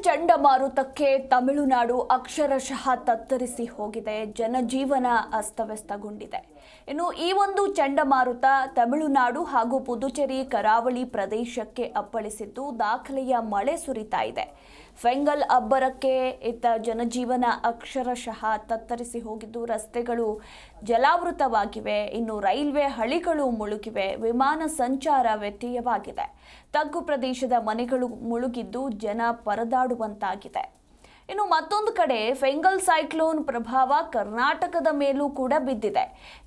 ಚಂಡಮಾರುತಕ್ಕೆ ತಮಿಳುನಾಡು ಅಕ್ಷರಶಃ ತತ್ತರಿಸಿ ಹೋಗಿದೆ. ಜನಜೀವನ ಅಸ್ತವ್ಯಸ್ತಗೊಂಡಿದೆ. ಇನ್ನು ಈ ಒಂದು ಚಂಡಮಾರುತ ತಮಿಳುನಾಡು ಹಾಗೂ ಪುದುಚೇರಿ ಕರಾವಳಿ ಪ್ರದೇಶಕ್ಕೆ ಅಪ್ಪಳಿಸಿದ್ದು ದಾಖಲೆಯ ಮಳೆ ಸುರಿತಾ ಇದೆ. ಫೆಂಗಲ್ ಅಬ್ಬರಕ್ಕೆ ಇತ್ತ ಜನಜೀವನ ಅಕ್ಷರಶಃ ತತ್ತರಿಸಿ ಹೋಗಿದ್ದು ರಸ್ತೆಗಳು ಜಲಾವೃತವಾಗಿವೆ. ಇನ್ನು ರೈಲ್ವೆ ಹಳಿಗಳು ಮುಳುಗಿವೆ. ವಿಮಾನ ಸಂಚಾರ ವ್ಯತ್ಯಯವಾಗಿದೆ. ತಗ್ಗು ಪ್ರದೇಶದ ಮನೆಗಳು ಮುಳುಗಿದ್ದು ಜನ ಪರದಾಡುವಂತಾಗಿದೆ. ಇನ್ನು ಮತ್ತೊಂದು ಕಡೆ ಫೆಂಗಲ್ ಸೈಕ್ಲೋನ್ ಪ್ರಭಾವ ಕರ್ನಾಟಕದ ಮೇಲೂ ಕೂಡ ಬಿದ್ದಿದೆ.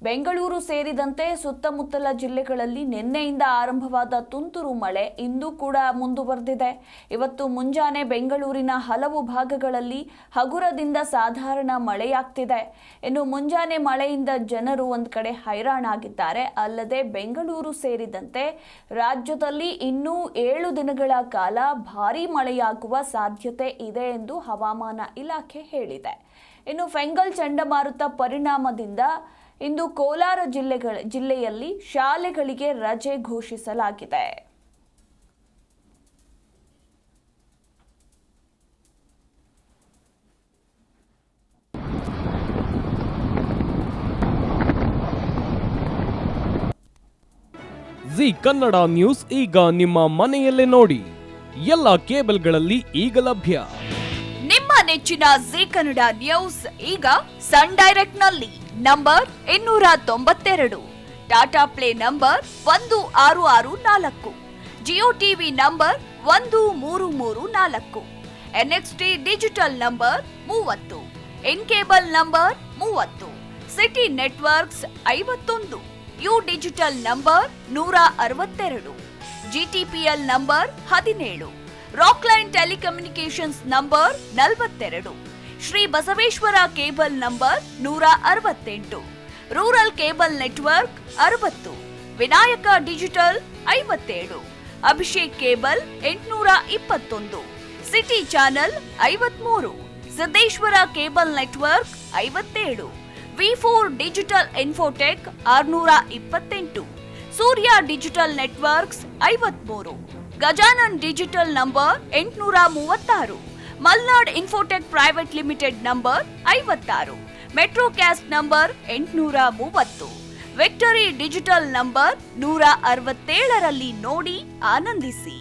ಬೆಂಗಳೂರು ಸೇರಿದಂತೆ ಸುತ್ತಮುತ್ತಲ ಜಿಲ್ಲೆಗಳಲ್ಲಿ ನಿನ್ನೆಯಿಂದ ಆರಂಭವಾದ ತುಂತುರು ಮಳೆ ಇಂದು ಕೂಡ ಮುಂದುವರೆದಿದೆ. ಇವತ್ತು ಮುಂಜಾನೆ ಬೆಂಗಳೂರಿನ ಹಲವು ಭಾಗಗಳಲ್ಲಿ ಹಗುರದಿಂದ ಸಾಧಾರಣ ಮಳೆಯಾಗ್ತಿದೆ. ಇನ್ನು ಮುಂಜಾನೆ ಮಳೆಯಿಂದ ಜನರು ಒಂದು ಕಡೆ ಹೈರಾಣಾಗಿದ್ದಾರೆ. ಅಲ್ಲದೆ ಬೆಂಗಳೂರು ಸೇರಿದಂತೆ ರಾಜ್ಯದಲ್ಲಿ ಇನ್ನೂ 7 ದಿನಗಳ ಕಾಲ ಭಾರೀ ಮಳೆಯಾಗುವ ಸಾಧ್ಯತೆ ಇದೆ ಎಂದು ಹವಾಮಾನ ಇಲಾಖೆ ಹೇಳಿದೆ. ಇನ್ನು ಫೆಂಗಲ್ ಚಂಡಮಾರುತ ಪರಿಣಾಮದಿಂದ ಇಂದು ಕೋಲಾರ ಜಿಲ್ಲೆಯಲ್ಲಿ ಶಾಲೆಗಳಿಗೆ ರಜೆ ಘೋಷಿಸಲಾಗಿದೆ. ಜಿ ಕನ್ನಡ ನ್ಯೂಸ್ ಈಗ ನಿಮ್ಮ ಮನೆಯಲ್ಲೇ ನೋಡಿ. ಎಲ್ಲ ಕೇಬಲ್ಗಳಲ್ಲಿ ಈಗ ಲಭ್ಯ. ನಿಮ್ಮ ನೆಚ್ಚಿನ ಜಿ ಕನ್ನಡ ನ್ಯೂಸ್ ಈಗ ಸನ್ ಡೈರೆಕ್ಟ್ ನಲ್ಲಿ number 292, Tata Play number 1664, Jio TV number 1334, NXT digital number 30, In cable number 30, Siti networks 51, U digital number 162, GTPL number 17, Rockline telecommunications number 42, Shri Basaveshwara cable number 168, rural cable network 60, Vinayaka digital 57, Abhishek cable 821, City channel 53, Siddeshwara cable network 57, ವಿ4 digital infotech 628, Surya digital networks 53, Gajanan digital number 836, Malnad infotech private limited number 56, Metrocast number 830, Victory digital number 167ರಲ್ಲಿ ನೋಡಿ ಆನಂದಿಸಿ.